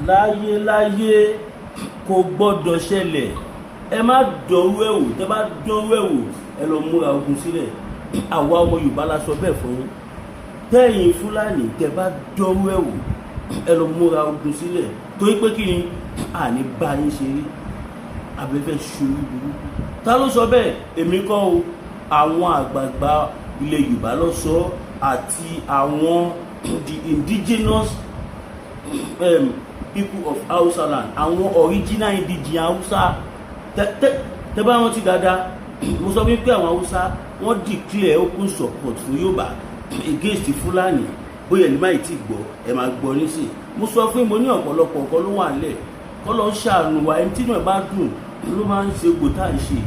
láyé kò gbọ́dọ̀ ṣẹlẹ̀. Ẹ má dọ̀rú ẹ̀ wò, tẹ́ bá dọ̀rú ẹ̀ wò ẹ lọ múra ogun sílẹ̀. Àwa ọmọ Yorùbá la sọ bẹ́ẹ̀ fún yín. Tẹ́yìn Fúlàní tẹ́ bá dọ̀rú ẹ̀ wò ẹ lọ múra ogun sílẹ̀. Torí pé kí ni àní bá yín ṣe rí abẹ́fẹ́ ṣorí burúkú. Ta ló sọ bẹ́ẹ̀? Èmi kọ́ o, àwọn àgbààgbà ilẹ̀ Yorùbá ló sọ àti àwọn the indigenous people of Hausa land, àwọn original indigenous Hausa. Tẹ́ bá rántí dáadáa, mo sọ wípé àwọn Hausa wọ́n declare open support fún Yorùbá against Fúlàní. Bóyá ẹni máa ti gbọ́ ẹ máa gbọ́ nísìnyí. Mo sọ fún mo ní ọ̀pọ̀lọpọ̀ nǹkan ló wà nílẹ̀ kọ́ lọ ṣàánú wa. Ẹni tí náà bá dùn ló máa ń ṣe gbòtá ìṣe.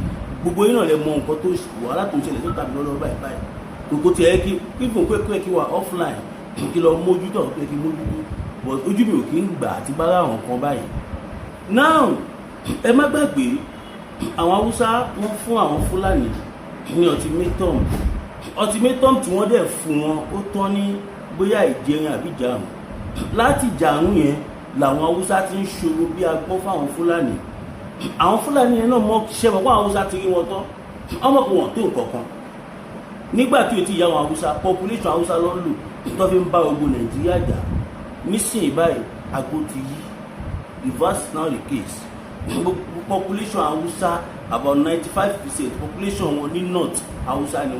Gbogbo yín náà lè mọ nǹkan tó wàhálà tó ń ṣẹlẹ̀ tó tàbí lọ́wọ́ báyìí. Kòkó tí ẹ kí fífún pé kí wà offline kí lọ mójútó pé kí mójútó, but ojú mi ò kí ń gbà àti bá àwọn kan báyìí. Now ẹ má gbàgbé àwọn Haúsá wọ́n fún àwọn Fúlàní ní ultimatum tí wọ́n dẹ̀ fún wọn ó tán ní bóyá ìjẹrin àbí ìjàrún. Láti ìjàrún yẹn làwọn Haúsá ti ń ṣòro bí agbọ́n fáwọn Fúlàní. Àwọn Fúlàní yẹn náà mọ̀ ṣẹ́wọ̀n fún àwọn Haúsá ti rí wọn tán ọmọkùnrin wọn tó nǹkan kan. Nígbà tí o ti yá àwọn Haúsá, population Haúsá ló ń lò tó fi ń bá gbogbo Nàìjíríà jà. Nísìnyí báyìí àgbo ti yí, reverse now the case. Population Hausa about 95% population wọn ní north Hausa ni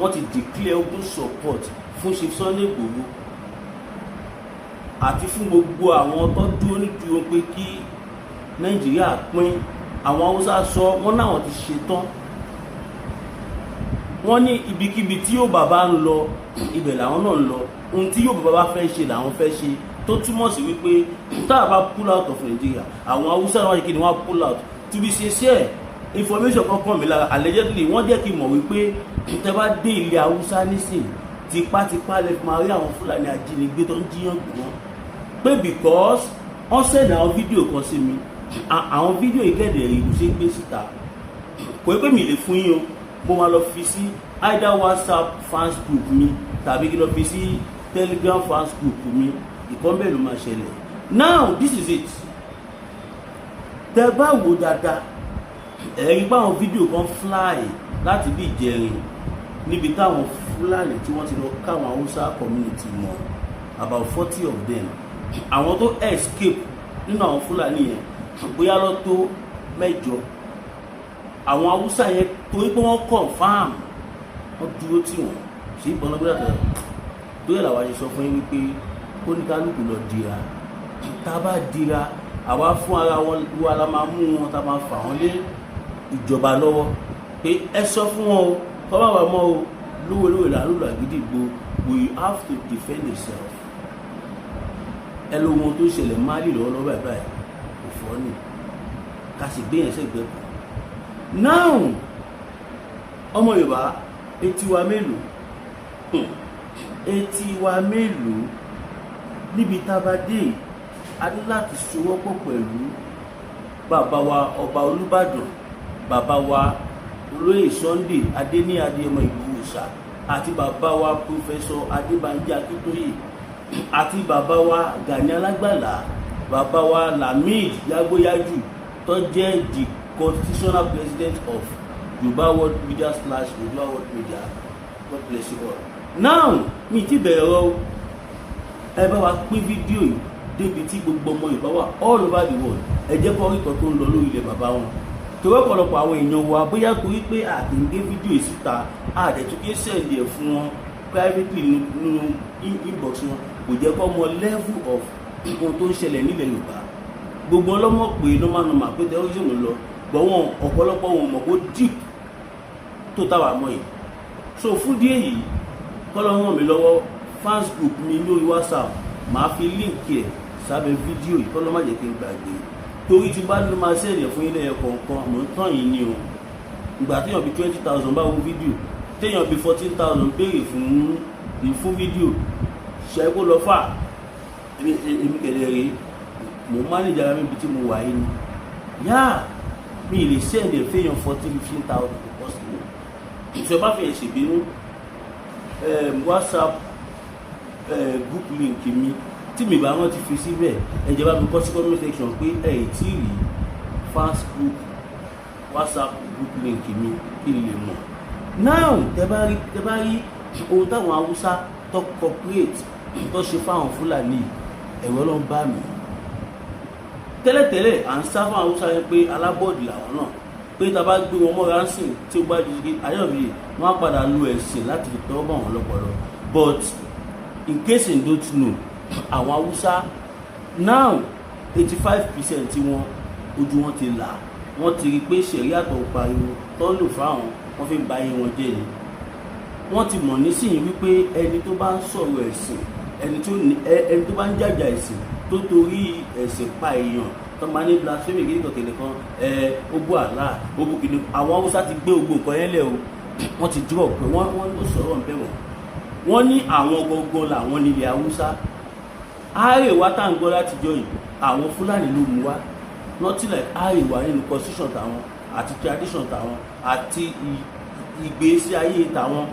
wọ́n ti declare open support fún Chief Sunday Gbogbo àti fún gbogbo àwọn tó dúró nídúró pé kí Nàìjíríà pín. Àwọn Hausa sọ wọ́n náà ti ṣetán. Wọ́n ní ibikíbi tí yóò bàbá ń lọ ibẹ̀ làwọn náà ń lọ. Ohun tí yóò bàbá fẹ́ ṣe làwọn fẹ́ ṣe, tó túmọ̀ sí wípé tá a bá pull out of Nigeria, àwọn Hausa náà kí ni wọ́n pull out. To be sincere, information kankan mi lára allegedly wọ́n jẹ́ kí n mọ̀ wípé tẹ́ bá dé ilẹ̀ Hausa nísìnyí tipátipá lè fi máa rí àwọn Fúlàní ajínigbé tó ń jíyàn gbé wọn. Pé because wọ́n send àwọn fídíò kan sí mi, àwọn fídíò ìkẹ́dẹ̀ rí kò ṣe gbé síta. Kò pé mi lè fún yín o, mo máa lọ fi sí either WhatsApp fans group mi tàbí kí lọ fi sí Telegram fans group mi. Ìkọ́ńbẹ̀ ló máa ṣẹlẹ̀. Now this is it. Tẹ́ bá wò dáadáa ẹ̀rí pé àwọn fídíò kan fly láti bí ìjẹrin níbi táwọn Fúlàní tí wọ́n ti lọ káwọn Hausa community mọ̀ about 40 of them. Àwọn tó escape nínú àwọn Fúlàní yẹn bóyá lọ tó 8. Àwọn Hausa yẹn torí pé wọ́n confam wọ́n dúró tí wọ́n ṣe é bọ́nà gbọ́dọ̀ tẹ̀lé. Bóyá làwọn àṣẹ sọ fún yín wípé oníkálukú lọ dira. Tá a bá dira àwa fún ara wa la máa mú wọn, tá a máa fà wọ́n lé ìjọba lọ́wọ́ pé ẹ sọ fún wọn o kọ́ bá wà mọ́ o lówó ìlàlúlò àgídìgbò, we have to defend yourself. Ẹ lo ohun tó ṣẹlẹ̀ Mali lọ́wọ́lọ́wọ́ báyìí kò fọ́ ni ká sì gbé yẹn sẹ́gbẹ́ kan. Now ọmọ Yorùbá etí wa mélòó níbi tá a bá dé a ní láti sowọ́pọ̀ pẹ̀lú bàbá wa ọba Olúbàdàn, bàbá wa olóyè Sunday Adéníyì Adéyẹmọ Ìgbòho Òòṣà àti bàbá wa Professor Adébánjí Akíntóyè àti bàbá wa Gani Alágbàlá, bàbá wa Lamid Yágbóyájú tó jẹ́ the constitutional president of Yorùbá World Media / Yorùbá World Media. God bless you all. Now mi ti bẹ̀rẹ̀ rọ ẹ bá wa pín fídíò yìí débi tí gbogbo ọmọ Yorùbá wà all over the world. Ẹ jẹ́ kó rí kan tó ń lọ lórí ilẹ̀ bàbá wọn. Torí ọ̀pọ̀lọpọ̀ àwọn èèyàn wa bóyá torí pé àtìǹgé fídíò yìí síta àdẹ̀túnkẹ́ sẹ̀ǹdì ẹ̀ fún wọn privately nínú inbox wọn kò jẹ́ kó mọ level of ohun tó ń ṣẹlẹ̀ nílẹ̀ Yorùbá. Gbogbo ọlọ́mọ pé normal pé terrorism lọ gbọ́ wọn ọ̀pọ̀lọpọ̀ wọn mọ̀ kó deep tó táwa mọ̀ yìí. So fún díẹ̀ yìí kọ́lọ́ ràn mí lọ́wọ́ fans group mi lórí WhatsApp màá fi link ẹ̀ sábẹ́ fídíò yìí kọ́lọ́ má jẹ́ kí n gbàgbé. Torí tí bá ló máa sẹ́ẹ̀dẹ̀ fún ilé ẹ̀kọ́ nǹkan mọ̀ ń tàn yìí ni o. Ìgbà téèyàn bí 20,000 bá wo fídíò téèyàn bí 14,000 béèrè fún fídíò ṣe kó lọ fà èmi kẹ̀lẹ́ rèé mo manage ara mi bí tí mo wà yìí ni yáà mi lè sẹ́ẹ̀dẹ̀ fẹ́yàn 14,000-15,000 possible. Ìṣọ́ bá fẹ́ ṣèbínú WhatsApp group link mi tí mi bá wọn ti fi síbẹ̀ ẹ̀jẹ̀ bá mi kọ́ sí comment section pé ẹ̀ tí rí Facebook WhatsApp group link mi kí n lè mọ̀. Now tẹ bá rí ohun táwọn Haúsá tó corporate tó ṣe fáwọn Fúlàní ẹ̀rọ ló ń bá mi. Tẹ́lẹ̀tẹ́lẹ̀ à ń sá fún Haúsá yẹn pé alábọ́ọ̀dì làwọn náà, pé tá a bá gbé wọn mọ́ra ń sìn tí ó bá di ayọ̀bí wọn á padà lo ẹ̀sìn láti fi tọ́ bọ̀ wọn lọ́pọ̀lọ́. But in case you don't know, àwọn Haúsá now 85% tí wọn ojú wọn ti là, wọ́n ti rí pé ṣẹ̀ríà tó pariwo tó ń lò fáwọn wọ́n fi bà ayé wọn jẹ́ ni. Wọ́n ti mọ̀ nísìnyí wípé ẹni tó bá ń sọ̀rọ̀ ẹ̀sìn, ẹni tó bá ń jàjà ẹ̀sìn tó torí ẹ̀sìn pa èèyàn tó máa ní blasphemy kí nìkan kan ó bú àlá ó bú kìnnì. Àwọn Haúsá ti gbé gbogbo nǹkan yẹn lẹ̀ o, wọ́n ti drop pé wọ́n ló sọ̀rọ̀ ń bẹ̀ wọ́n ní àwọn gangan làwọn nílẹ̀ Haúsá. Àárẹ̀wá tá à ń gbọ́ látijọ́ yìí àwọn Fúlàní ló mú wá, nothing like Àárẹ̀wá nínú constitution tàwọn àti tradition tàwọn àti ìgbésí ayé tàwọn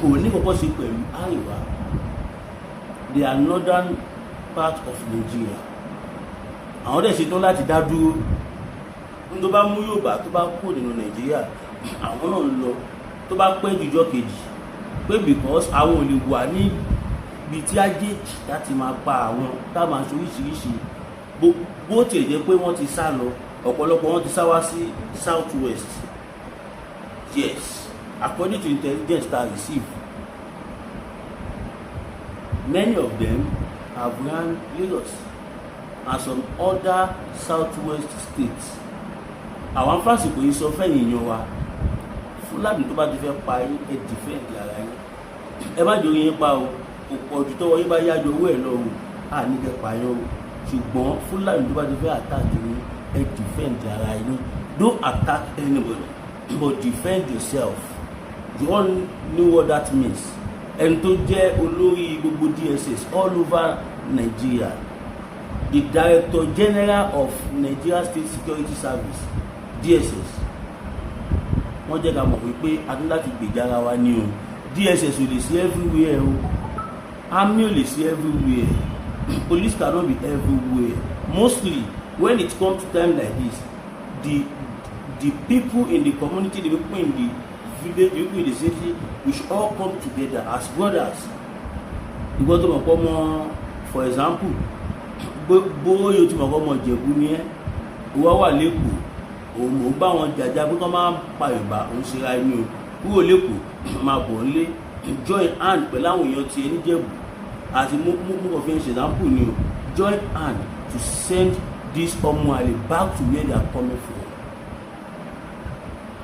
kò ní kọ́kọ́ ṣe pẹ̀lú Àárẹ̀wá. They are northern part of Nigeria. Àwọn dẹ̀ ṣetán láti dá dúró. Ní tó bá mú Yorùbá tó bá kúrò nínú Nàìjíríà àwọn náà ń lọ tó bá pẹ́ jùjọ́ kejì pé because àwọn ò lè wà ní ibi tí àjèjì láti máa pa àwọn tá máa ṣe oríṣiríṣi bó tiẹ̀ jẹ́ pé wọ́n ti sá lọ ọ̀pọ̀lọpọ̀ wọ́n ti sá wá sí south west. Yes, according to intelligence that I receive, many of them have ran Lagos and some other southwest states. Àwọn fásitì yìí sọ fẹ́yìn yan wa Fúlàní tó bá ti fẹ́ pa yín ẹ defend ara yín, ẹ má jòyè yín pa o, kò pọ̀ jù tọ́wọ́ yín bá yájọ owó ẹ̀ lọ́rùn à ní kẹ́ pa yín o, ṣùgbọ́n Fúlàní tó bá ti fẹ́ attack yín ẹ defend ara yín. Don't attack anybody but defend yourself. You all know what that means. Ẹni tó jẹ́ olórí gbogbo DSS all over Nigeria, the Director General of Nigeria State Security Service DSS, wọ́n jẹ́ ká mọ̀ wípé a ní láti gbèjà ara wa ní o. DSS ò lè sí everywhere o, army ò lè sí everywhere, police cannot be everywhere. Mostly when it comes to time like this, the people in the community, the people in the village, the people in the city, we should all come together as brothers. Ìgbọ́ tó mọ̀ pọ́ mọ́, for example, bóyá o ti mọ̀ pọ́ mọ́ Ìjẹ̀bú ni ẹ́, ìwọ wà lẹ́kọ̀ọ́ òun ò bá wọn jàjà pé kí wọ́n máa pa Yorùbá òun ṣe ra ẹni o, kúrò lẹ́kọ̀ọ́ máa bọ̀ nílé join hand pẹ̀lú àwọn èèyàn ti ẹni Jẹ̀bú àti mú kàn fi ń ṣe example ni o, join hand to send this ọmọ àlè back to where they are coming from.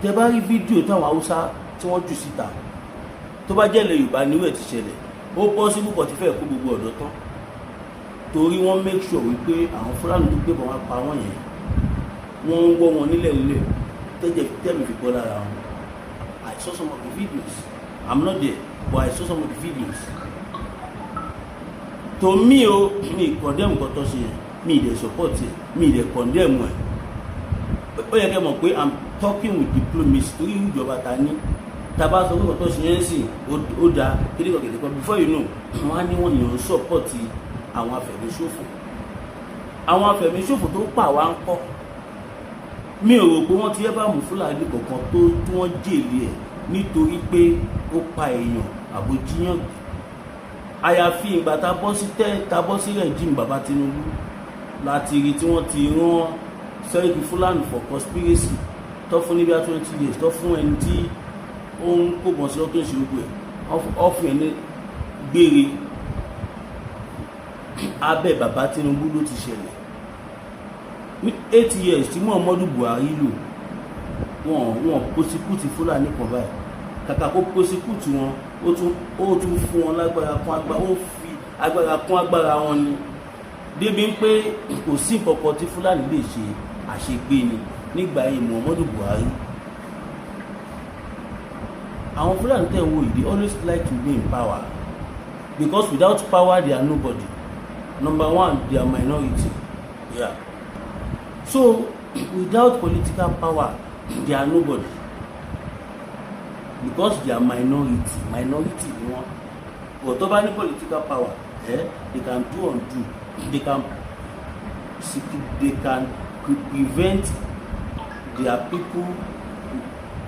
Tẹ bá rí fídíò táwọn Haúsá tí wọ́n jù síta tó bá jẹ́ ilẹ̀ Yorùbá níwẹ̀ ti ṣẹlẹ̀ ó possible kò ti fẹ́ kó gbogbo ọ̀dọ́ tán torí wọ́n make sure wípé àwọn Fúlàní tó gbébọn wá pa wọ́n yẹn wọ́n ń wọ́ wọn nílẹ̀ tẹ́mi fi gbọ́ lára wọn. I saw some of the videos. I'm not there, but I saw some of the videos. To me o, mi condemn nǹkan tó ṣe yẹn, mi dey support ẹ̀, mi dey condemn ẹ̀. Ó yẹ kẹ́ mọ̀ pé I'm talking with diplomacy torí ìjọba ta ní tàbá sọ pé nǹkan tó ṣe yẹn sì ó dáa kékeré before you know wọ́n á ní wọ́n yàn ń support àwọn afẹ̀míṣòfò. Àwọn afẹ̀míṣòfò tó pa wá ń kọ́. Mi ò rò pé wọ́n ti ẹ́ bá mú Fúlàní kankan tó tí wọ́n jèlé ẹ̀ nítorí pé ó pa èèyàn àbójíyàn. Àyàfi ìgbà tá bọ́ sí rẹ̀jìm bàbá Tinubu láti rí tí wọ́n ti rán sẹ́ríkì Fúlàní for conspiracy tó fún níbi 20 years tó fún ẹni tí ó ń kó bọ̀ sí ọkọ̀ ìṣòro ẹ̀ ọ̀fìn ẹni gbére abẹ́ bàbá Tinubu ló ti ṣẹlẹ̀. Ní 8 years tí Muhammadu Buhari lò wọ́n prosecute Fúlàní kan báyìí kàkà kó prosecute wọn ó tún fún wọn lágbára kún agbára, ó fi agbára kún agbára wọn ni débi pé kò sí nǹkan tí Fúlàní lè ṣe àṣegbé ni nígbà yìí Muhammadu Buhari. Àwọn Fúlàní tẹ̀ wò yìí they always like to be in power because without power they are nobody. Number one, they are minority. Yeah. So without political power they are nobody because they are minority ni wọn. But tó bá ní political power they can do undo they can prevent their people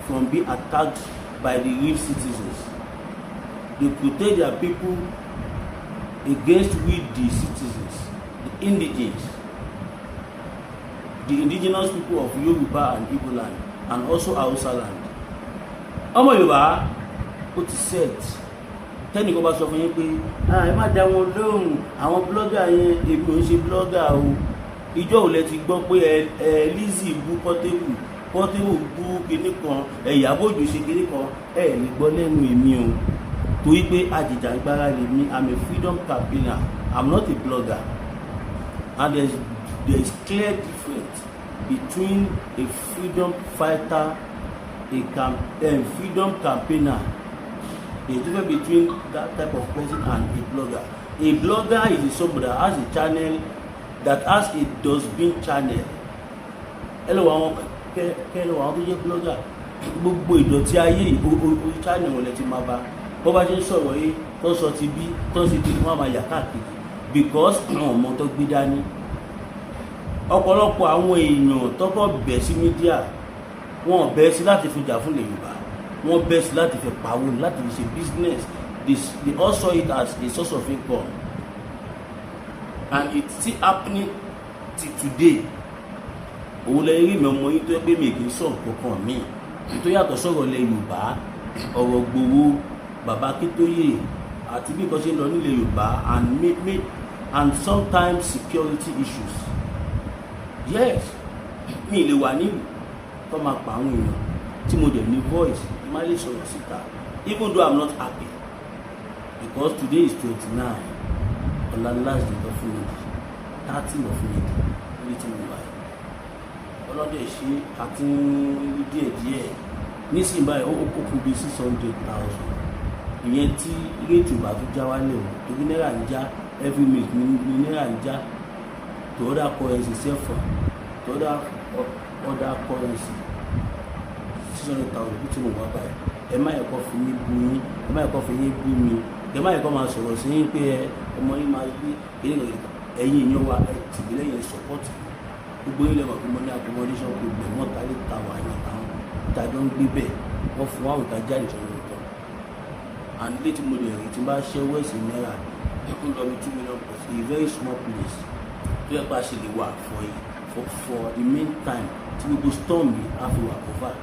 from being attacked by the real citizens. They protect their people against we the citizens, the indigenous people of Yoruba and Igbo land, and also Hausa land. Omo Yoruba ó ti set tẹ́nìkan bá sọ fún yín pé ẹ má dá wọn lóhùn àwọn blogger yẹn, èmi ò ń ṣe blogger o. Ìjọ́ ò lẹ ti gbọ́ pé Lizzy bú Portable bú kinní kan, Ìyábọ̀ Òjó ṣe kinní kan, lè gbọ́ lẹ́nu èmi o. Torí pé ajìjàgbara lèmi, I'm a freedom campaigner, I'm not a blogger. And there's clear difference between a freedom fighter, a freedom campaigner. There's difference between that type of person and a blogger. A blogger is somebody that has a channel, that has a dustbin channel. Hello, àwọn tó jẹ́ blogger, gbogbo ìdọ̀tí ayé orí channel wọn lẹ ti máa bá. Bó bá ṣe ń sọ̀rọ̀ yìí, tó sọ ti bí, tó sì ti wọ́n máa yà káàkiri because àwọn ọmọ tó gbé dání. Ọ̀pọ̀lọpọ̀ àwọn èèyàn tọ́kọ̀ bẹ̀ sí mídíà, wọ́n bẹ̀ sí láti fi jà fún ilẹ̀ Yorùbá, wọ́n bẹ̀ sí láti fi pawó, láti fi ṣe business. They all saw it as a source of income, and it's still happening till today. Òun lè rí mi ọmọ yín tó yẹ pé mi kì í sọ̀rọ̀ kankan mi tó yàtọ̀ sọ̀rọ̀ ilẹ̀ Yorùbá, ọ̀rọ̀ Gbogbo, Bàbá Akíntóyè àti bí nǹkan ṣe ń lọ nílẹ̀ Yorùbá, and sometimes security issues. Yes, mi lè wà nílùú tó máa pa àwọn èèyàn tí mo dẹ̀ ní voice má lè sọ̀rọ̀ síta, even though I'm not happy because today is 29 ọ̀la last day of May, 13 of May ní tí mo wáyé. Ọlọ́dẹ ṣe àti díẹ̀díẹ̀ nísìnyí báyìí ó kú bí 600,000. Ìyẹn tí rate ò bá tún já wálé o, torí náírà ń já every minute ní náírà ń já to other currency sẹ́fà, to other currency 600,000 bí tí mo wá báyìí. Ẹ má yẹ kó fi mí bú yín, ẹ má yẹ kó fi yín bú mi, ẹ má yẹ kó máa sọ̀rọ̀ sí yín pé ọmọ yín máa gbé ẹ̀yìn èèyàn wa tìbí lẹ́yìn support. Gbogbo ilé wa kò mọ ní accommodation problem, wọ́n ta lè ta wà ní àwọn ìtajọ́ ń gbé bẹ́ẹ̀, wọ́n fún àwọn ìtajà ìjọba ìtọ́. And ilé tí mo lè rí tí bá ṣẹ́wọ́ ẹ̀sìn náírà ń lọ bí 2 million plus, a very small place tó yẹ pa ṣe lè wà for the meantime tí gbogbo storm yìí á fi wà over,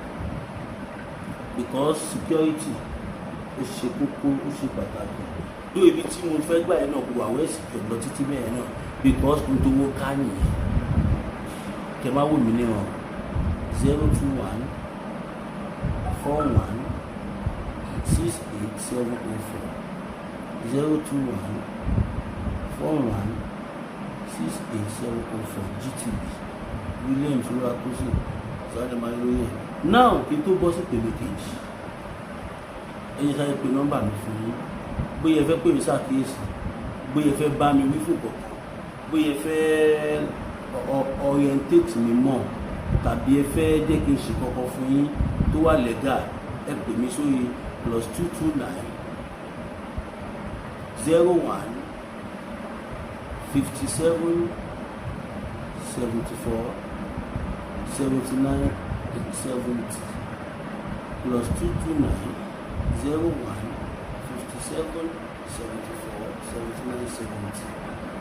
because security ó ṣe kókó, ó ṣe pàtàkì. Ló ibi tí mo fẹ́ gbà yẹn náà kò wà wẹ́ẹ̀sì kẹ̀ lọ títí bẹ́ẹ̀ náà because n tó wó ká nìyẹn. Kẹ máa wò mí ní wọn 021 41 68704 021 41 68704 GTB William Surakosi sáré máa ń lóye. Now kí n tó bọ́ sí pèmí kejì, ẹ jẹ́ sáré pé nọ́mbà mi fún yín, bóyá ẹ fẹ́ pè mí ṣàkíyèsí, bóyá ẹ fẹ́ bá mi wí fún kọ̀ọ̀kan, bóyá ẹ fẹ́ orientate mi mọ̀, tàbí ẹ fẹ́ jẹ́ kí n ṣe kankan fún yín tó wà legal, ẹ pè mí sórí +229 01 57 74 79 70 +229 01 57 74 79 70.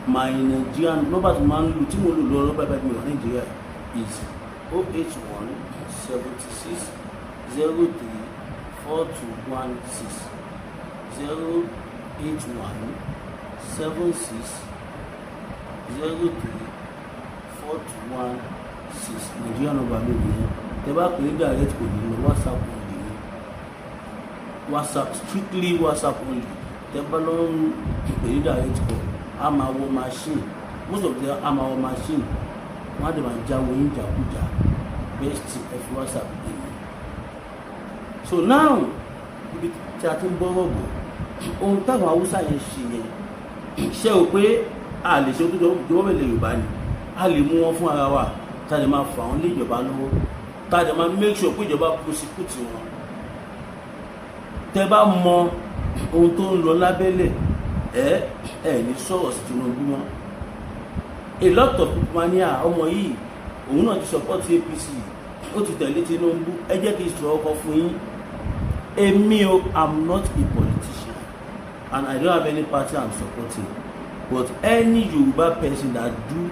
My Nigerian number to man tí mo lò lọ́wọ́ báyìí mi wà Nigeria is 081 76 03 4216 081 76 03 4216 Nigerian number mi nìyẹn. Tẹ́ bá pè é direct kò ní lọ, WhatsApp only ni, WhatsApp strictly WhatsApp only. Tẹ́ bá lọ pè é direct kò a máa wọ machine, most of them a máa wọ machine, wọ́n á dẹ̀ máa jáwé ìjàkújà best ẹ̀fí WhatsApp dé mi. So now ibi tí a ti ń bọ́rọ̀ bọ̀, ohun táwọn Haúsá yẹn ṣe yẹn ṣe o pé a lè ṣe tó jọwọ́ bẹ̀lẹ̀ Yorùbá ni, a lè mú wọn fún ara wa, tá a lè máa fà wọn lé ìjọba lọ́wọ́, tá a lè máa make sure pé ìjọba prosecute wọn. Tẹ́ bá mọ ohun tó ń lọ lábẹ́lẹ̀ ẹ ní sọ̀rọ̀ sí Tinubu mọ́, a lot of people máa ní ọmọ yìí òun náà ti support APC ó ti tẹ̀lé Tinubu. Ẹ jẹ́ kí n sọ ọkọ fún yín, èmi o, I'm not a politician and I don't have any party I'm supporting, but any Yoruba person that do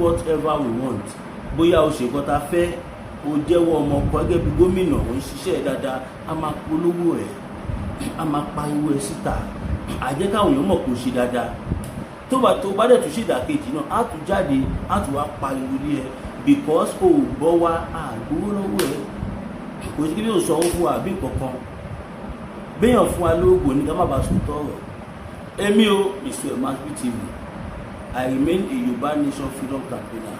whatever we want, bóyá o ṣe kọ́ta fẹ́ o jẹ́wọ́ ọmọ ọkọ gẹ́gẹ́ bí gómìnà ò ń ṣiṣẹ́ dáadáa, a máa polówó ẹ̀, a máa pariwo ẹ̀ síta, àjẹ́ káwọn èèyàn mọ̀ kó ṣe dáadáa. tó bá dẹ̀ tún ṣe ìdàkejì náà á tún jáde á tún wá pariwo ní ẹ because o ò gbọ́ wá àgbówó lọ́wọ́ ẹ̀, kò sí kí bí o sanwó fún wa àbí kankan, béèyàn fún wa lóògùn ní ká má bàa sùn tọrọ. Èmi o, Mr. Emasbi TV, I remain a Yoruba Nation freedom campaigner.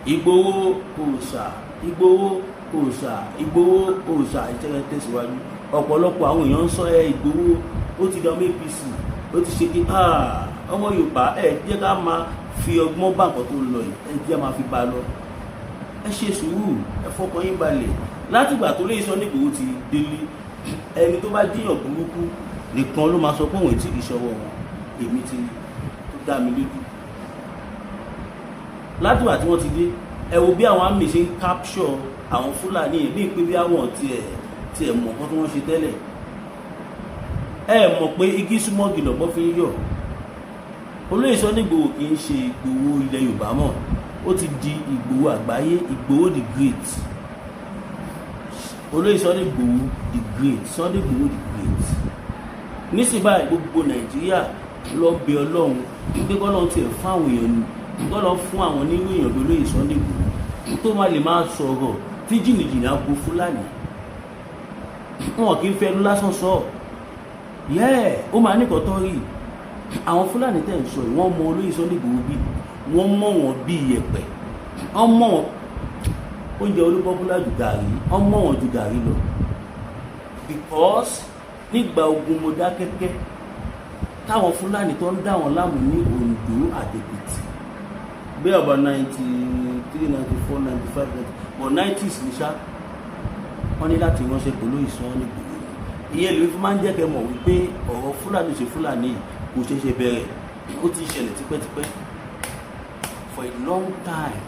Ìgbòho òòṣà, Ìgbòho òòṣà, Ìgbòho òòṣà, ìṣẹ̀lẹ̀ tẹ̀síwájú. Ọ̀pọ̀lọpọ̀ àwọn èèyàn ń sọ Ìgbòho ó ti dán APC, ó ti ṣe kí ọmọ Yorùbá jẹ́ ká máa fi ọgbọ́n bá nǹkan tó lọ yìí, jẹ́ máa fi bá a lọ. Ẹ ṣe sùúrù, ẹ fọkàn yín balẹ̀. Látìgbà tó lè sọ ní Ìgbòho ti délé, ẹni tó bá jíyàn burúkú nìkan ló máa sọ pé òun ti rí ṣọwọ́ wọn. Èmi ti tó dá mi lójú. Látìgbà tí wọ́n ti dé, ẹ wo bí àwọn àmì ṣe ń capture àwọn Fúlàní yìí bí pé bí àwọn tiẹ̀ mọ̀ nǹkan tí wọ́n ṣe tẹ́lẹ̀. Ẹ mọ̀ pé igi súnmọ́ gìlọ̀gbọ́n fi ń yọ̀. Olóyè Sunday Igboho kì í ṣe Ìgbòho ilẹ̀ Yorùbá mọ́, ó ti di Ìgbòho àgbáyé, Ìgbòho the great. Olóyè Sunday Igboho the great, Sunday Igboho the great. Nísìnyí báyìí gbogbo Nàìjíríà lọ bẹ Ọlọ́run pé kọ́lọ́run tiẹ̀ fún àwọn èèyàn ni kọ́lọ́run fún àwọn onírú èèyàn bí Olóyè Sunday Igboho tó máa lè máa sọ̀rọ̀ tí jìnnìjìnnì àgbo Fúlàní. Wọn kì í fẹ́ ẹnu lásán sọ ó máa ní kọ́tọ́ rí. Àwọn Fúlàní tẹ̀ ń sọ yìí wọ́n mọ Olóyè Sunday Igboho bí wọ́n mọ̀ wọ́n bí iyẹ̀pẹ̀, wọ́n mọ̀ wọ́n oúnjẹ olúpọ́pùlà jù gàrí, wọ́n mọ̀ wọ́n ju gàrí lọ. Because nígbà ogun Mọdákẹ́kẹ́ táwọn Fúlàní tó ń dá wọn láàmú ní Oǹdó àtèkìtì bí ọba 93, 94, 95, but 90s ní ṣá wọ́n ní láti ránṣẹ́ pẹ̀lú Sunday Igboho. Ìyẹn ló fi máa ń jẹ́ kẹ́ mọ̀ wípé ọ̀rọ̀ Fúlàní ṣe Fúlàní kò ṣẹ̀ṣẹ̀ bẹ̀rẹ̀, ó ti ṣẹlẹ̀ tipẹ́tipẹ́ for a long time,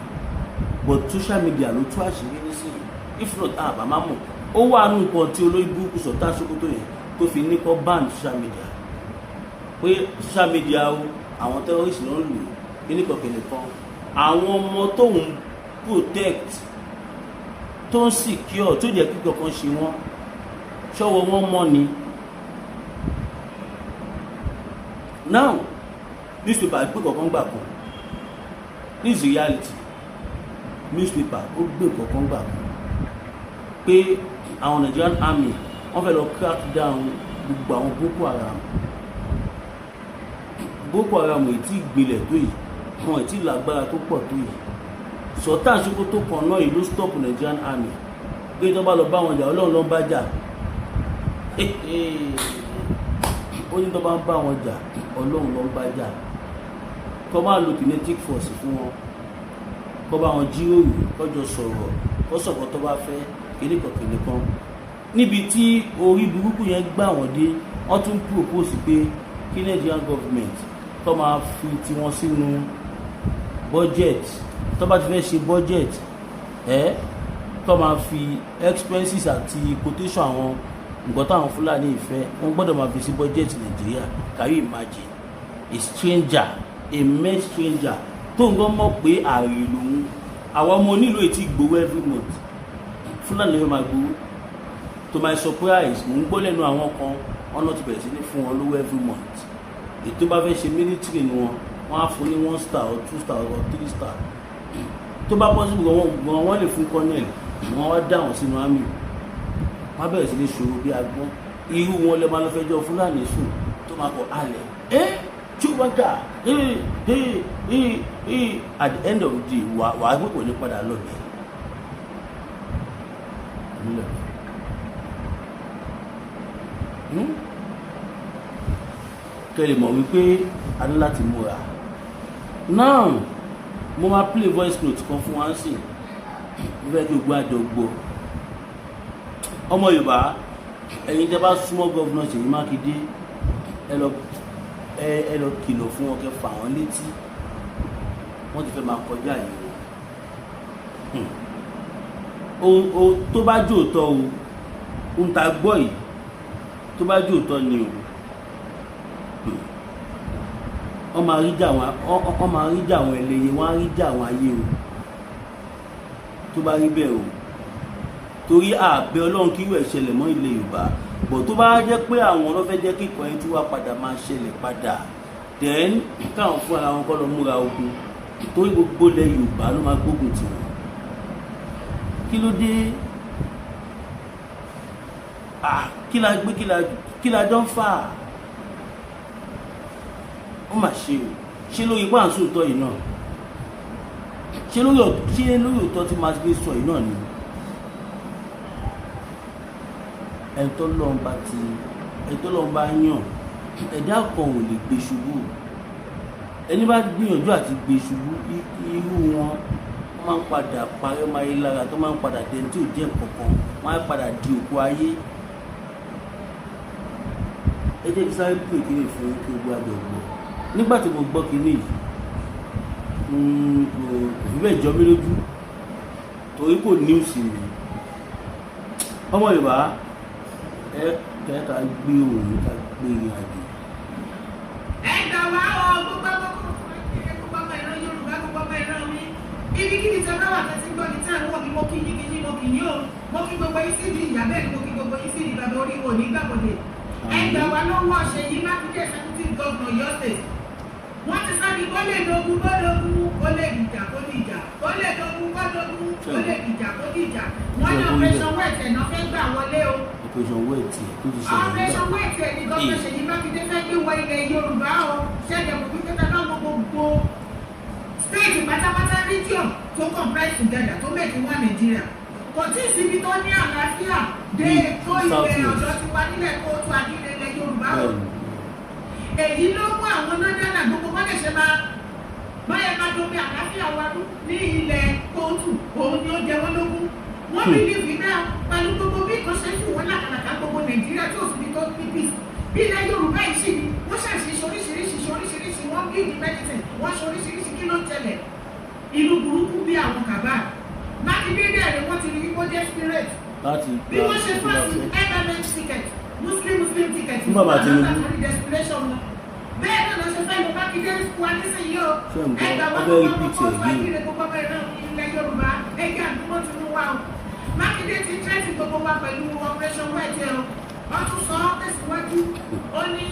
but social media ló tú àṣírí nísìnyí. If not àbámá mọ̀ ó wà nù nǹkan tí olórí burúkú Sultan Sokoto yẹn tó fi ní kọ́ ban social media, pé social media o àwọn terrorist ló ń lò kíníkan àwọn ọmọ tó ń protect tó ń secure tó jẹ́ kíkọ̀ kan ṣe wọ́n ṣọ́wọ́ wọn mọ́ ni. Now newspaper gbé kọ̀ọ̀kan gbà kan, this is reality. Newspaper ó gbé kọ̀ọ̀kan gbà kan pé àwọn Nigerian army wọ́n fẹ́ lọ crack down gbogbo àwọn Boko Haram èyí tí gbilẹ̀ tó yìí, wọn èyí tí lágbára tó pọ̀ tó yìí. Sultan Sokoto kan náà yìí ló stop Nigerian army pé tó bá lọ bá wọn jà Ọlọ́run ló ń bá jà. Ó ní tó bá ń bá wọn jà Ọlọ́run ló ń bá jà. Kó máa lo kinetic force fún wọn, kó bá wọn jíròrò, kọjọ sọ̀rọ̀, kó sọ̀kọ́ tó bá fẹ́ kìnìkan. Níbi tí orí burúkú yẹn gbà wọ́n dé, wọ́n tún propose pé kí Nigerian government kó máa fi tiwọn sínú budget, tó bá ti fẹ́ ṣe budget kó máa fi expenses àti quotation àwọn nǹkan táwọn Fúlàní ìfẹ́ wọ́n gbọ́dọ̀ máa fi sí budget Nàìjíríà. Can you imagine a stranger, a mere stranger tó ń gbọ́ mọ̀ pé ààrẹ lòun, àwọn ọmọ onílù ètí Ìgbòho every month Fúlàní yóò máa gbowó. To my surprise mo ń gbọ́ lẹ́nu àwọn kan wọ́n náà ti bẹ̀rẹ̀ sí ní fún wọn lówó every month. Ètò bá fẹ́ ṣe military ni wọ́n á fún ní 1 star or 2 star or 3 star. Tó bá possible wọ́n lè fún colonel, wọ́n wá dá wọn sínú army, wọ́n bẹ̀rẹ̀ sí ní ṣòro bí agbọ́n. Irú wọn lè máa lọ fẹjọ́ Fúlàní sùn tó máa kọ alẹ̀ Chubaka at the end of the day wà á gbogbo ní padà lọ́bẹ̀. Kẹ́lẹ̀ mọ̀ wípé a ní láti múra. Now mo máa play voice note kan fún wa sí ìfẹ́ kí gbogbo àjọ gbọ́. Ọmọ Yorùbá ẹ̀yin tẹ́ bá súnmọ́ gọ́vùnà Ṣèyí Mákindé ẹ lọ kìlọ̀ fún wọn, kẹ́ fà wọ́n létí, wọ́n ti fẹ́ máa kọjá yìí o. Tó bá jòótọ́ o, ohun tá a gbọ́ yìí tó bá jòótọ́ ni o, wọ́n máa rí jà àwọn ẹlẹ́yẹ, wọ́n á rí jà àwọn ayé o, tó bá rí bẹ́ẹ̀ o. Torí àbẹ̀ Ọlọ́run kí irú ẹ̀ ṣẹlẹ̀ mọ́ ilẹ̀ Yorùbá, bọ̀ tó bá jẹ́ pé àwọn ló fẹ́ jẹ́ kíkọ́ yẹn tí wá padà máa ṣẹlẹ̀ padà, then káwọn fún ara wọn kọ́ lọ múra ogun, torí gbogbo ilẹ̀ Yorùbá ló máa gbógun tì wọ́n. Kí ló dé? Kí la gbé, kí la jọ ń fà? Ó mà ṣe o. Ṣé lórí ipá àǹsù òótọ́ yìí náà? Ṣé lórí òótọ́ tí máa gbé sọ yìí náà ni? Ẹ̀tọ́ lọ́n bá yàn, ẹ̀dá kan ò lè gbé ṣubú. Ẹni bá gbìyànjú àti gbé ṣubú, irú wọn máa ń padà parẹ́ máa yé lára, tó máa ń padà dẹni tí ò jẹ́ nǹkankan, wọ́n á padà di òkú ayé. Ẹ jẹ́ kí sáré pè kíni fún kí o gbọ́ àjọ̀gbọ́. Nígbà tí mo gbọ́ kíní yìí, kò fi bẹ́ẹ̀ jọ mí lójú, torí kò níwùsì mi. Ọmọ Yorùbá, ká gbé òun, ká gbé ìrìn àjò. Ẹ̀gbà wá ọ gbogbo ọmọ ìran Yorùbá, gbogbo ọmọ ìran mi. Ibikíbi tí ọba wà tẹ́tí gbọ́ ní tí àwọn òbí mo kí yín o. Mo kí gbogbo yín sí di ìyá bẹ́ẹ̀ ni mo kí gbogbo yín sí di bàbá orí wo ní gbàgbọ́dé. Ẹ̀gbà wá ló wọ́ ọ̀ṣẹ́ yìí Mákindé executive governor Ọ̀yọ́ state. Wọ́n ti sá ní kó lè dogun, kó lè dìjà, kó dìjà, kó lè dogun, kó lè dìjà, kó dìjà. Wọ́n ní operation wet ẹ̀ náà fẹ́ gbà wọlé o. Operation wet tó ti ṣẹlẹ̀. Operation wet ẹ̀ ní gómìnà Ṣèyí Mákindé fẹ́ gbé wọ ilẹ̀ Yorùbá o. Ṣẹ́jẹ̀ kò fi kẹta náà gbogbo state pátápátá region tó comprise together tó make one Nigeria. Kò tí ì síbi tó ní àlàáfíà dé tó ilẹ̀ Ọ̀yọ́ ti wá nílẹ̀ kóòtù àdínlẹ̀ ilẹ̀ Yorùbá o. Èyí ló mú àwọn nọ́dẹ́nà gbogbo wọ́n lè ṣe báyẹ̀ máa domi àlàáfíà wa ní ilẹ̀ kóòtù, òun ni ó jẹ wọ́n lógún. Wọ́n bí ní ìbí náà pẹ̀lú gbogbo bí kan ṣe fún wọn làkàlàkà gbogbo Nàìjíríà tí ò sì ní tó ní peace. Bí ilẹ̀ Yorùbá yìí ṣì ní wọ́n ṣàṣìṣe oríṣiríṣi wọ́n bí ní medicine, wọ́n ṣe oríṣiríṣi kí ló ń tẹ̀lẹ̀. Ìlú burúkú bí àwọn kàbá. Mákindé dẹ̀rẹ̀ wọ́n ti rí wípé ó jẹ́ spirit. Bí wọ́n ṣe fásitì MMM ticket, Muslim ticket, bẹ́ẹ̀ náà lọ ṣe fẹ́ lọ Mákindé wa nísìnyí o. Ẹgbẹ́ wọn kọ́ fún ìdílé gbogbo ọmọ ìran ilẹ̀ Yorùbá, ẹgbẹ́ àdúgbò ti mú wa o. Mákindé ti tẹ́sí gbogbo wa pẹ̀lú operation wet o. Wọ́n tún sọ ọ́ tẹ̀síwájú. Ó ní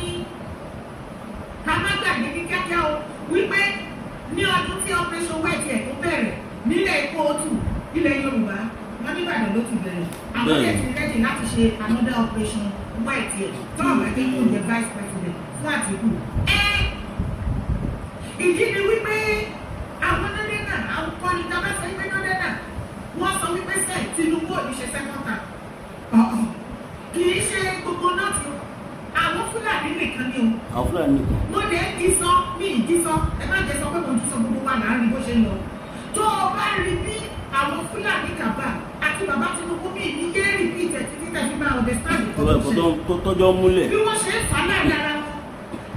ká má gbàgbé ní kíákíá o wípé ní ọdún tí operation wet ẹ̀ tó bẹ̀rẹ̀ nílẹ̀ kóòtù ilẹ̀ Yorùbá, wọ́n ní Ìbàdàn ló ti bẹ̀rẹ̀. Àwọn ilé ti rẹ́dì láti ṣe another operation wet ẹ̀ tó àwọn ẹgbẹ́ yóò jẹ vice president fún Àtíkù. Ìdí ni wípé àwọn nọ́dẹ́nà, àwọn kọ́ni tá a bá sọ wípé nọ́dẹ́nà, wọ́n sọ wípé sẹ́ẹ̀ Tinubu ò ní ṣe second term. Kì í ṣe gbogbo náà ti àwọn Fúlàní nìkan ni o. Àwọn Fúlàní nìkan. Mo lè dísán, mi ì dísán, ẹ má jẹ́ sọ pé mo dísán gbogbo wa láàrin bó ṣe lọ. Tó o bá rí bí àwọn Fúlàní kàbá àti bàbá Tinubu bí ní yé repeat ẹ̀ títí tẹ̀ fi máa understand tó tọ́jọ́ múlẹ̀. Bí wọ́n ṣe ń fà láàrin ara wọn.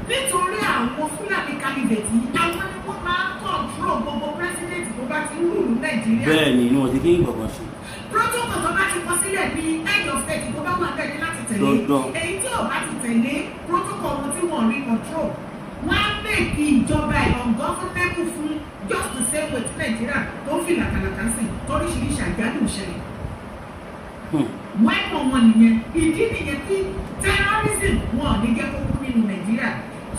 Nítorí àwọn Fúlàní candidate yìí, àwọn ni wọ́n máa ń control gbogbo president tó bá ti ń rúlu Nàìjíríà. Bẹ́ẹ̀ ni inú wọn ti kí gbọ̀ngàn ṣe. Protocol tó bá ti kọ sílẹ̀ bí head of state tó bá wà bẹ́ẹ̀ ni láti tẹ̀lé. Èyí tí ò bá ti tẹ̀lé protocol wọn tí wọ́n rí control, wọ́n á mèkì ìjọba ẹ̀ ungovernable fún just the same way tí Nàìjíríà tó ń fi làkàlàkà sí toríṣiríṣi àjálù ìṣẹ̀lẹ̀. Wẹ́pọ̀ wọn nìyẹn, ìdí nìyẹn tí terrorism wọn ò ní jẹ́ kó kú nínú Nàìjíríà.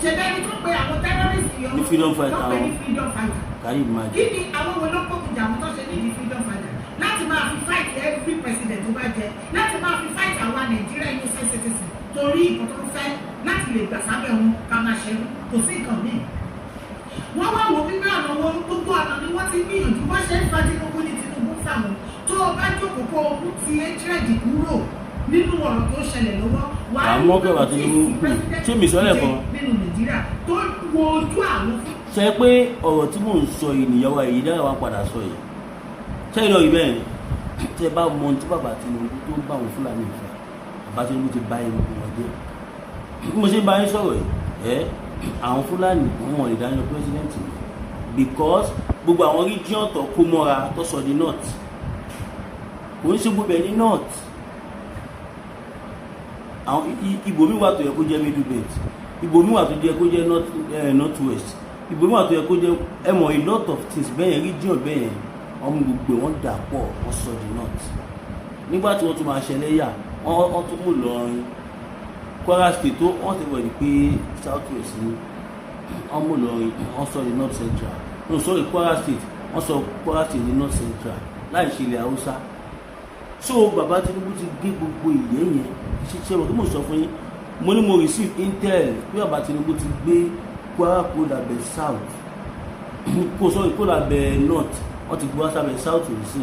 Ṣẹ̀dá ẹni tó pe àwọn terrorist yọ ní freedom fighter tó pe ní freedom fighter. Can you imagine? Kí ni àwọn wo ló kókò jà àwọn tó ṣe ní ìdí freedom fighter? Láti máa fi fight every president tó bá jẹ, láti máa fi fight àwa Nàìjíríà innocent citizen torí nǹkan tó ń fẹ́ láti lè gbà sábẹ́ wọn ká máa ṣe kò sí nǹkan míì. Wọ́n wá wò wípé ọ̀nà wọn gbogbo ọ̀nà ni wọ́n ti gbìyànjú wọ́n ṣe ń fa Tinubu ní Tinubu fáwọn tó o bá jókòó kó o mú ti hatred kúrò nínú ọ̀rọ̀ tó ṣẹlẹ̀ lọ́wọ́ wà á ní ọ̀rọ̀ tí ṣé mi sọ lẹ́ẹ̀kan nínú Nàìjíríà tó wo ojú àwọn fún. Ṣé pé ọ̀rọ̀ tí mò ń sọ yìí nìyàwó èyí dára wa padà sọ yìí ṣé ìlọ yìí bẹ́ẹ̀ tí ẹ bá mọ ohun tí bàbá Tinubu tó ń bá àwọn Fúlàní ìfẹ́ bàbá Tinubu ti bá irun wọn jẹ́ bí mo ṣe ń bá yín sọ̀rọ̀ yìí àwọn Fúlàní wọn lè dáná president because gbogbo àwọn region tó kó mọ́ra tó sọ di north kò ń ṣe gbogbo ẹ̀ ní north àwọn ibòmí wà tó yẹ kó jẹ́ middle belt ibòmí wà tó yẹ kó jẹ́ north west ibòmí wà tó yẹ kó jẹ́ ẹ mọ̀ a lot of things bẹ́yẹn region bẹ́yẹn ọmọ gbogbo wọn dà pọ̀ wọ́n sọ di north nígbà tí wọ́n tún máa ṣẹlẹ̀ yà wọ́n tún mú Ìlọrin Kwara state tó wọ́n ti wọ̀ ní pé south west ní wọ́n mú Ìlọrin wọ́n sọ di north central no sorry Kwara state wọ́n sọ Kwara state di north central láì ṣe ilẹ̀ Haúsá so bàbá Tinubu ti gbé gbogbo ìyẹn yẹn ṣiṣẹ́ wọn kí mo sọ fún yín mo ní mo receive intel pé bàbá Tinubu ti gbé Kwara kó dàbẹ̀ south kó sọ kó dàbẹ̀ north wọ́n ti gbé wá sábẹ̀ south sí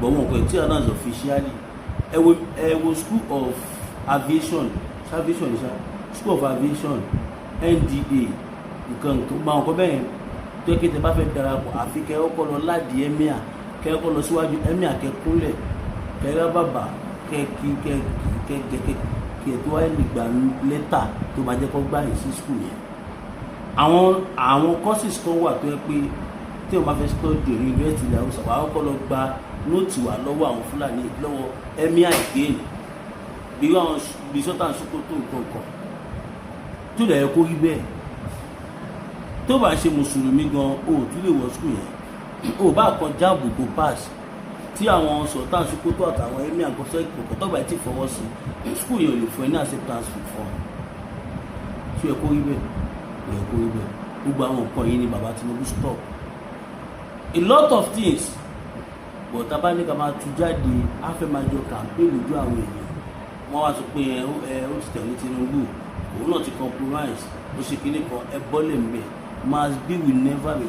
but wọn kò tí ì announce officially ẹ wo school of aviation school of aviation NDA nǹkan tó gba nǹkan bẹ́ẹ̀ tó yẹ kí tẹ bá fẹ́ darapọ̀ àfi kẹ́ ọkọ lọ láti emir kẹ́ ọkọ lọ síwájú emir kẹ́ kúnlẹ̀ kẹ́ rá bàbà kẹ́ tó wáyé lè gbà lẹ́tà tó máa jẹ́ kó gbà yín sí school yẹn àwọn courses kan wà tó yẹ pé tí o máa fẹ́ study ní university ilẹ̀ Haúsá wà á kọ́ lọ gba nóòtì wà lọ́wọ́ àwọn Fúlàní lọ́wọ́ emir again bí wọ́n bí sọ́tà Sókótó nǹkan kan tó lẹ̀ yẹ kó rí bẹ́ẹ̀ tó bá ṣe mùsùlùmí gan o tún lè wọ school yẹn o bá kan jáàbù kó pass tí àwọn sọ́tà Sókótó àtàwọn emir àkọsẹ́ ìkọ̀kọ̀ tó bá ti fọwọ́ sí school yẹn ò lè fún ẹ ní acceptance form tó yẹ kó rí bẹ́ẹ̀ kò yẹ kó rí bẹ́ẹ̀ gbogbo àwọn nǹkan yìí ni bàbá Tinubu stop a lot of things but tábà ní ká máa tú jáde á fẹ́ máa jọ campaign lójú àwọn èèyàn wọ́n wá sọ pé ó ti tẹ̀lé Tinubu òun náà ti compromise ó ṣe kíní kan ẹ bọ́lẹ̀ mbẹ̀ must be will never be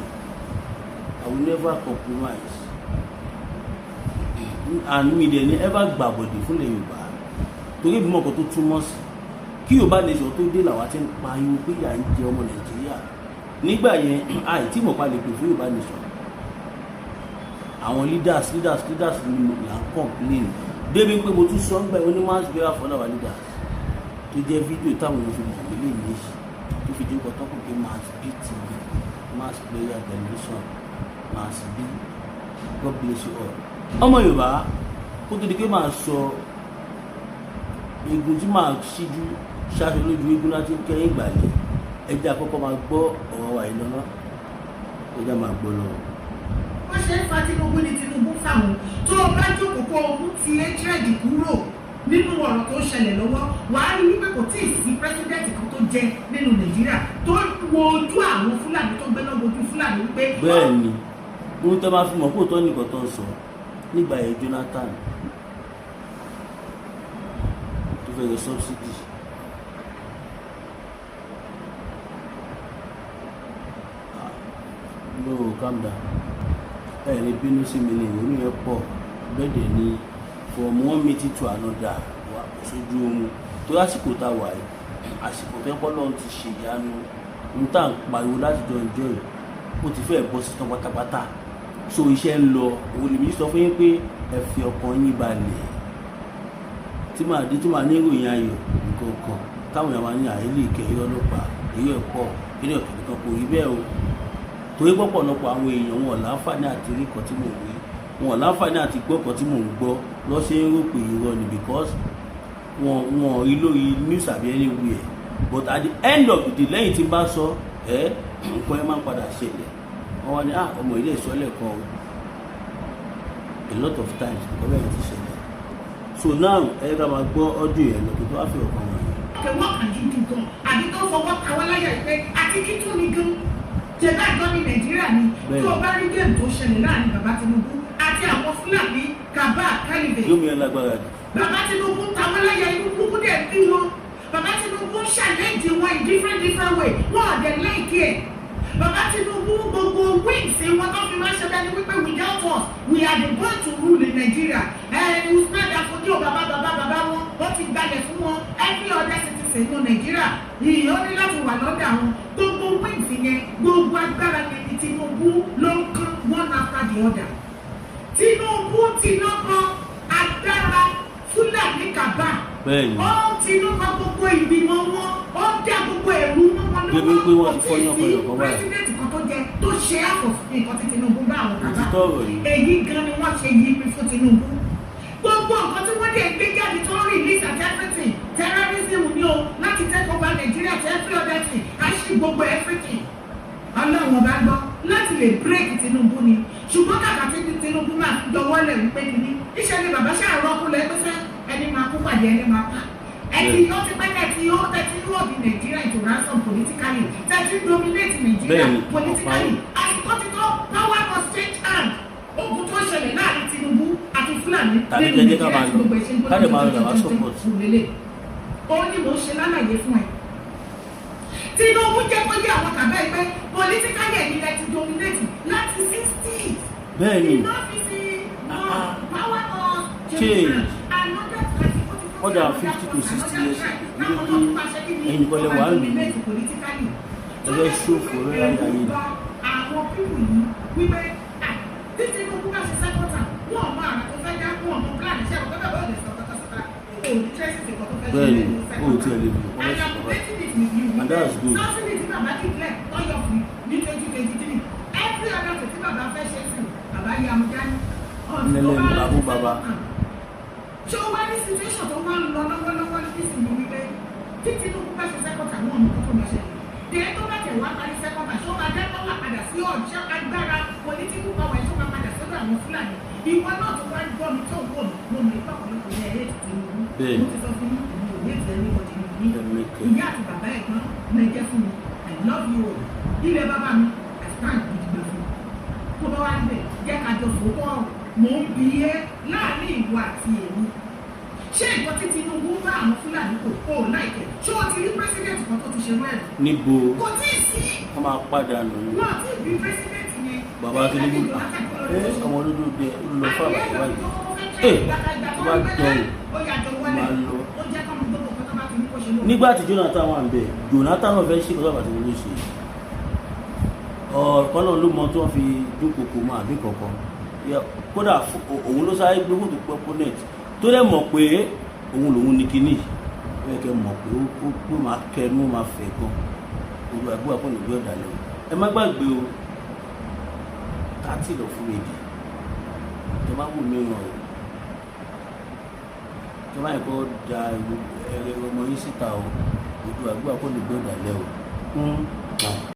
I will never compromise and mi dẹ̀ ní ever gbàbọ̀dé fúnlẹ̀ Yorùbá torí ìbímọ kan tó túmọ̀ sí kí Yorùbá nation tó dé làwọn ti ń pariwo pé yà ń jẹ ọmọ Nàìjíríà nígbà yẹn àìtí mọ̀pá lè pè fún Yorùbá nation àwọn leaders ni là ń complain débi pé mo tún sọ ń gbà wọn ní mass burial for our leaders tó jẹ́ fídíò táwọn èèyàn fi mọ̀ nílé yìí tó fi dé kọ́tọ́ kò pé mass b tv mass burial television mass b God bless you all. ọmọ Yorùbá kó tó di pé máa sọ egun tí máa ṣíjú ṣáṣọ lójú egun láti kẹ́yìn ìgbàlẹ̀ ẹjẹ́ àkọ́kọ́ máa gbọ́ ọ̀rọ̀ wa ìlọ́nà ẹjẹ́ máa gbọ́ lọ. wọ́n ṣe ń fa Tinubu ní Tinubu fáwọn tó o bá jókòó kó o mú ti ẹ́tírẹ́dì kúrò nínú ọ̀rọ̀ tó ṣẹlẹ̀ lọ́wọ́ wàá rí wípé kò tí ì sí pírẹ́sídẹ́ǹtì kan tó jẹ nínú Nàìjíríà tó wo ojú àwọn Fúlàní tó gbé lọ́wọ́ ojú Fúlàní wípé. bẹ́ẹ̀ ni mo tẹ́ máa fi mọ̀ kó tó nìkan tó ń sọ nígbà yẹn Jonathan tó fẹ́ yọ subsidy no calm down ẹni bínú sí mi ní ìrònú yẹn pọ̀ bẹ́ẹ̀ ni from one meeting to another wà sójú ohun tó lásìkò tá a wà yìí àsìkò tẹ́pọ́ lọ́run ti ṣe ìyanu ń tà ń pariwo láti jọ ìjọ yìí ó ti fẹ́ bọ́ sí tán pátápátá so iṣẹ́ ń lọ òun lèmi sọ fún yín pé ẹ fi ọkàn yín balẹ̀ tí màá dé tí màá ní ìròyìn ayọ̀ nǹkan kan táwọn èèyàn máa ní àìlè ìkẹyọ ọlọ́pàá èyí ẹ̀pọ̀ ilé ọ̀kẹ́kẹ́ kan kò rí bẹ́ẹ̀ o torí pọ̀pọ̀lọpọ̀ àwọn èèyàn wọn láǹfààní àti rí kan tí mò ń rí wọn láǹfààní àti gbọ́ kan tí mò ń gbọ́ lọ́sẹ̀ ń rò pé irọ́ ni because wọn rí lórí news àbí anywhere but at the end of the day lẹ́yìn tí n bá sọ nǹkan ẹ máa ń padà ṣẹlẹ̀ wọ́n wá ní ọmọ ilé ìsọ́lẹ̀ kan a lot of times nǹkan bẹ́ẹ̀ ti ṣẹlẹ̀ so now ká máa gbọ́ ọdún yẹn lọ kí tó wá fi ọkàn wọn. kẹwọ́ àjùjù gan àbí tó fọwọ́ káwọ́ láyà pé àti kí tún ni gan jẹba ìjọ ní Nàìjíríà ni tí o bá rí géèmù tó ṣẹlẹ̀ láàrin bàbá Tinubu àti àwọn Fúlàní kaba kálíbẹ̀. yóò mi ẹ lágbára jù. bàbá Tinubu táwọn láyà inú kúkú dẹ̀ bí wọn bàbá Tinubu ṣàlẹ́jì wọn in different way wọn ò dẹ̀ láìkí ẹ̀. bàbá Tinubu gbogbo wings wọn tó fi máa ń ṣẹlẹ̀ ní wípé without us we are the born to rule in Nigeria. Usman Danfodio bàbá wọn wọ́n ti gbalẹ̀ fún wọn every other citizen ní Nàìjíríà ìyẹn ó ní láti wà lọ́dọ̀ àwọn gbogbo wings yẹn gbogbo agbára ní Tinubu ló ń kán one after the other. Tinubu agbára Fúlàní kàbá ó Tinubu gbogbo ìgbìmọ̀ wọn ó dá gbogbo ẹ̀rú wọn débi pé wọ́n ti fọ́yán ọ̀pọ̀lọpọ̀ báyìí. pírẹsidẹ́ntì kan tó jẹ tó ṣe àpò nǹkan tí Tinubu bá àwọn bàbá òtítọ́ ọ̀rọ̀ yìí. èyí gan ni wọ́n ṣe yí pé fún Tinubu gbogbo nǹkan tí wọ́n dé gbé jáde tó ń release at everything terrorism ni o láti take over Nigeria to every other thing àṣì gbogbo everything ọlọ́run ọba gbọ́ láti lè break Tinubu ni ṣùgbọ́n kàkà tí Tinubu máa fi jọwọ́ lẹ̀ wípé kìíní iṣẹ́ ni bàbá ṣáà rọ́kúnlẹ̀ pẹ́sẹ́ ẹni máa kú pàdé ẹni máa pa ẹtì ó ti pẹ́ tẹ̀tí ó di Nigeria into ransom politically tẹ̀tí dominate Nigeria politically àsìkò tí tó power must change hand ogun tó ṣẹlẹ̀ láàrin Tinubu àti Fúlàní nínú Nigeria tí gbogbo ẹ̀ṣẹ̀ gbọ́dọ̀ ó ní mo ṣe lálàyé fún ẹ Tinubu jẹ́ kó yé àwọn kàbẹ́ ẹgbẹ́ politically ẹ̀mí ẹ̀ ti dominate láti 60s bẹ́ẹ̀ni power must change hand more than 50 to 60 years níbi ẹ̀yìn kọ́lẹ̀ wà lù ẹgbẹ́ ṣòfò rẹ̀ ayé ni. àwọn pípù yìí wípé tí Tinubu bá ṣe sẹ́kọ̀tà wọ́n mọ àrà tó fẹ́ dá wọ́n mọ plan iṣẹ́ ọ̀gá bàbá òde sọ̀tàkàsọ̀tà òní tẹ́sí ti kọ́ tó fẹ́ ṣe bẹ́ẹ̀ni ó ti ẹ̀ lè fi ọmọ ṣe kọ́ and that's good. sọ́sìnì tí bàbá kíkẹ́ ọyọ̀ fún ní 2023 every other thing tí bàbá fẹ́ ṣe sí bàbá yà mú dání nílẹ̀ bàbú bàbá. ṣé ó wá ní situation tó wá ń lọ lọ́wọ́lọ́wọ́ ní ìsinmi wípé tí Tinubu bá ṣe sẹ́kọ̀tà wọn ní kókó lọ ṣẹlẹ̀ tẹ̀ tó bá tẹ̀ wá parí sẹ́kọ̀tà ṣó máa dá lọ́wọ́ padà sí ọ̀jẹ́ agbára political power ẹ̀ tó máa padà sọ́dọ̀ àwọn Fúlàní ìwọ náà tó wá gbọ́ mi tó wọ̀ mí mo mọ̀ nípa ọ̀pọ̀lọpọ̀ ní ẹ̀yẹ́ Tinubu mo ti sọ fún mi òye ìtẹ̀lé ọ̀dẹ̀ mi ìyá àti bàbá ẹ̀gbọ́n mi jẹ́ fún mi I love you all ilé bàbá mi I stand gidigba fún tó bá wá níbẹ̀ jẹ́ ká jọ sòótọ́ mò ń bi é láàrin ìwọ àti èmi ṣé nǹkan tí Tinubu bá àwọn Fúlàní kò kó o láìpẹ́ ṣé o ti rí pírẹsidẹ́ntì kan tó ti ṣe wẹ́ẹ̀rù. níbo kò tí ì sí. wọ́n máa padà nù. wọ́n ti bí pírẹsidẹ́ntì yẹn. bàbá Tinubu ọmọ olódò dé lọ fún àbàtà báyìí. tó bá dẹ̀rù máa lọ. nígbà tí Jonathan wà ń bẹ̀ Jonathan náà fẹ́ ṣe kó sábà tí wọ́n ló ṣe ọ̀kan náà ló mọ tí wọ́n fi dúnkòkò mọ́ àbí kankan kódà òun ló sáré gbé wòtò pọ́pọ́nẹ́t tó dẹ̀ mọ̀ pé òun lòun ní kinní ó yẹ kẹ́ mọ̀ pé ó máa kẹnu máa fẹ̀ gan gbogbo àgbọ̀ àpọ̀ nìgbẹ́ ọ̀dàlẹ̀ ẹ má gbàgbé o 30 lọ fún méjì tó má wù mí ràn o tó má yẹ kó da ọmọ yín síta o gbogbo àgbọ̀ àpọ̀ nìgbẹ́ ọ̀dàlẹ̀ o.